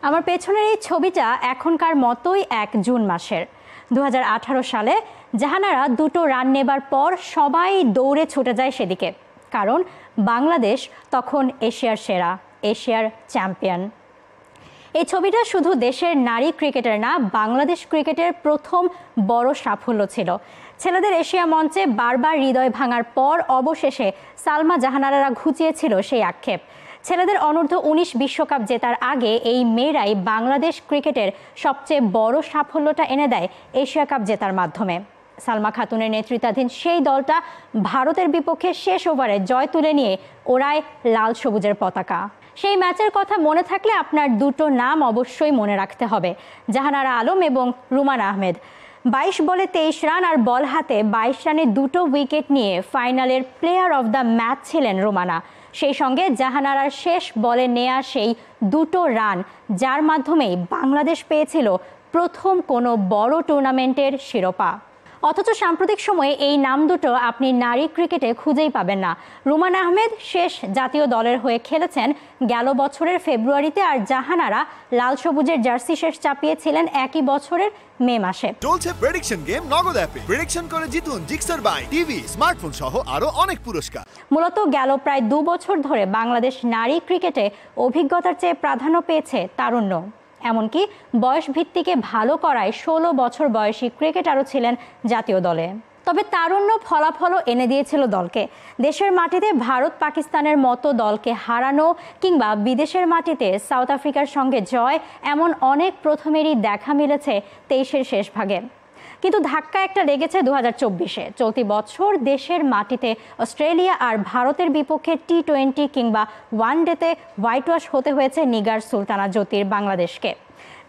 আমার পেছনের এই ছবিটা এখনকার মতোই 1 জুন মাসের 2018 সালে জাহানারা দুটো রান নেবার পর সবাই দৌড়ে ছুটে যায় সেদিকে, কারণ বাংলাদেশ তখন এশিয়ার সেরা, এশিয়ার চ্যাম্পিয়ন। এই ছবিটা শুধু দেশের নারী ক্রিকেটের না, বাংলাদেশ ক্রিকেটের প্রথম বড় সাফল্য ছিল। ছেলেদের এশিয়া মঞ্চে বারবার হৃদয় ভাঙার পর অবশেষে সালমা জাহানারারা ঘুচিয়েছিল সেই আক্ষেপ। ছেলেদের অনূর্ধ্ব 19 বিশ্বকাপ জেতার আগে এই মেয়েরাই বাংলাদেশ ক্রিকেটের সবচেয়ে বড় সাফল্যটা এনে দেয় এশিয়া কাপ জেতার মাধ্যমে। সালমা খাতুনের নেতৃত্বাধীন সেই দলটা ভারতের বিপক্ষে শেষ ওভারে জয় তুলে নিয়ে ওড়ায় লাল সবুজের পতাকা। সেই ম্যাচের কথা মনে থাকলে আপনার দুটো নাম অবশ্যই মনে রাখতে হবে, জাহানারা আলম এবং রুমানা আহমেদ। 22 বলে 23 রান আর বল হাতে 22 রানে দুটো উইকেট নিয়ে ফাইনালের প্লেয়ার অফ দ্য ম্যাচ ছিলেন রুমানা। সেই সঙ্গে জাহানারার শেষ বলে নেয়া সেই দুটো রান, যার মাধ্যমেই বাংলাদেশ পেয়েছিল প্রথম কোনো বড় টুর্নামেন্টের শিরোপা। অথচ সাম্প্রতিক সময়ে এই নাম দুটো আপনি নারী ক্রিকেটে খুঁজেই পাবেন না। রুমানা আহমেদ শেষ জাতীয় দলের হয়ে খেলেছেন গেল বছরের ফেব্রুয়ারিতে, আর জাহানারা লাল সবুজের জার্সি শেষ চাপিয়েছিলেন একই বছরের মে মাসে। চলছে প্রেডিকশন গেম নগদ অ্যাপে। প্রেডিকশন করে জিতুন জিক্সার বাই টিভি, স্মার্টফোন সহ আরো অনেক পুরস্কার। মূলত গেল প্রায় 2 বছর ধরে বাংলাদেশ নারী ক্রিকেটে অভিজ্ঞতার চেয়ে প্রাধান্য পেয়েছে তারুণ্য। এমনকি বয়স ভিত্তিকে ভালো করায় 16 বছর বয়সী ক্রিকেটারও ছিলেন জাতীয় দলে। তবে তারুণ্য ফলাফলও এনে দিয়েছিল দলকে। দেশের মাটিতে ভারত পাকিস্তানের মতো দলকে হারানো কিংবা বিদেশের মাটিতে সাউথ আফ্রিকার সঙ্গে জয়, এমন অনেক প্রথমেরই দেখা মিলেছে 23-এর শেষ ভাগে। কিন্তু ধাক্কা একটা লেগেছে 2024-এ। চলতি বছর দেশের মাটিতে অস্ট্রেলিয়া আর ভারতের বিপক্ষে T20 কিংবা ওয়ানডেতে হোয়াইট ওয়াশ হতে হয়েছে নিগার সুলতানা জ্যোতির বাংলাদেশকে।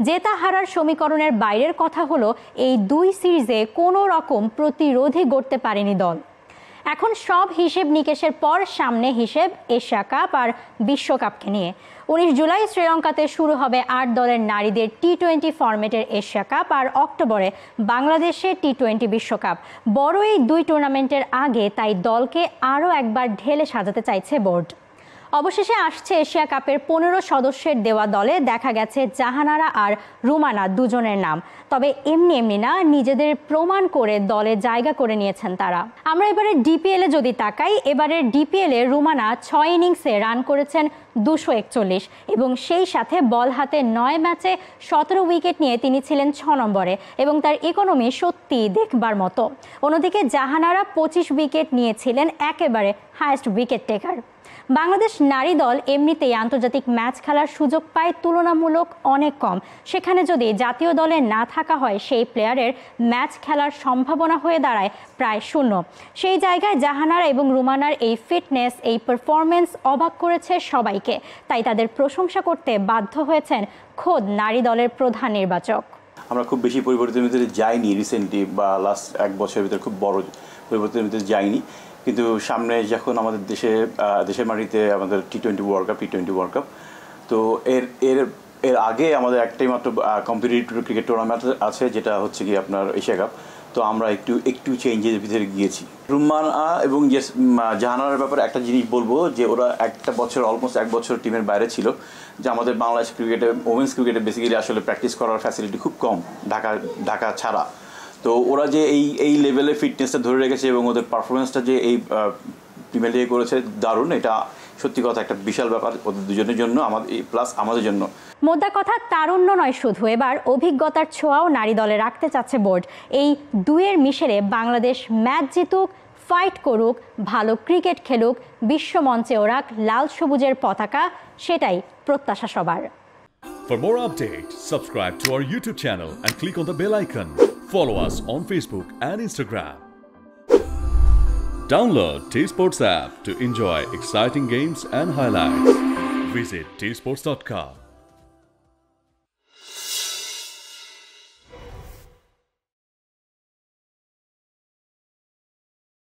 জেতা হারার সমীকরণের বাইরের কথা হলো, এই 2 সিরিজে কোনো রকম প্রতিরোধই গড়তে পারেনি দল। এখন সব হিসেব নিকেশের পর সামনে হিসেব এশিয়া কাপ আর বিশ্বকাপকে নিয়ে। 19 জুলাই শ্রীলঙ্কাতে শুরু হবে 8 দলের নারীদের T20 ফরম্যাটের এশিয়া কাপ, আর অক্টোবরে বাংলাদেশে T20 বিশ্বকাপ। বড় এই 2 টুর্নামেন্টের আগে তাই দলকে আরও একবার ঢেলে সাজাতে চাইছে বোর্ড। অবশেষে আসছে এশিয়া কাপের 15 সদস্যের দেওয়া দলে দেখা গেছে জাহানারা আর রুমানা দুজনের নাম। তবে এমনি না, নিজেদের প্রমাণ করে দলে জায়গা করে নিয়েছেন তারা। আমরা এবারে ডিপিএলে যদি তাকাই, এবারের ডিপিএলে রুমানা 6 ইনিংসে রান করেছেন 241 এবং সেই সাথে বল হাতে 9 ম্যাচে 17 উইকেট নিয়ে তিনি ছিলেন 6 নম্বরে এবং তার ইকোনমি সত্যি দেখবার মতো। অন্যদিকে জাহানারা 25 উইকেট নিয়েছিলেন, একেবারে হায়েস্ট উইকেট টেকার। বাংলাদেশ নারী দল এমনিতেই আন্তর্জাতিক ম্যাচ খেলার সুযোগ পায় তুলনামূলক অনেক কম। সেখানে যদি জাতীয় দলে না থাকা হয়, সেই প্লেয়ারের ম্যাচ খেলার সম্ভাবনা হয়ে দাঁড়ায় প্রায় শূন্য। সেই জায়গায় জাহানারা এবং রুমানার এই ফিটনেস, এই পারফরমেন্স অবাক করেছে সবাইকে। তাই তাদের প্রশংসা করতে বাধ্য হয়েছেন খোদ নারী দলের প্রধান নির্বাচক। আমরা খুব বেশি পরিবর্তনের ভিতরে যাইনি রিসেন্টলি, বা লাস্ট 1 বছরের ভিতরে খুব বড় পরিবর্তনের ভিতরে যাইনি। কিন্তু সামনে যখন আমাদের দেশের মাটিতে আমাদের T20 ওয়ার্ল্ড কাপ, তো এর আগে আমাদের একটাই মাত্র কম্পিটিটিভ ক্রিকেট টুর্নামেন্ট আছে, যেটা হচ্ছে কি আপনার এশিয়া কাপ। তো আমরা একটু চেঞ্জের ভিতরে গিয়েছি। রুমানা এবং জাহানারার ব্যাপারে একটা জিনিস বলবো, যে ওরা অলমোস্ট 1 বছর টিমের বাইরে ছিল। যে আমাদের বাংলাদেশ ক্রিকেটে, ওমেন্স ক্রিকেটে বেসিক্যালি আসলে প্র্যাকটিস করার ফ্যাসিলিটি খুব কম ঢাকা ছাড়া। তো ওরা যে এই লেভেলে ফিটনেসটা ধরে রেখেছে এবং ওদের পারফরমেন্সটা যে এই প্রিমিয়ার লিগে করেছে, দারুণ। এটা সত্যি কথা একটা বিশাল ব্যাপার ওদের দুজনের জন্য, প্লাস আমাদের জন্য। মোদ্দা কথা, তারুণ্য নয় শুধু, এবার অভিজ্ঞতার ছোঁয়াও নারী দলে রাখতে চাচ্ছে বোর্ড। এই 2-এর মিশেলে বাংলাদেশ ম্যাচ জিতুক, ফাইট করুক, ভালো ক্রিকেট খেলুক, বিশ্বমঞ্চে ওরাক লাল সবুজের পতাকা, সেটাই প্রত্যাশা সবার। For more updates, subscribe to our YouTube channel and click on the bell icon. Follow us on Facebook and Instagram. Download T-Sports app to enjoy exciting games and highlights. Visit tsports.com.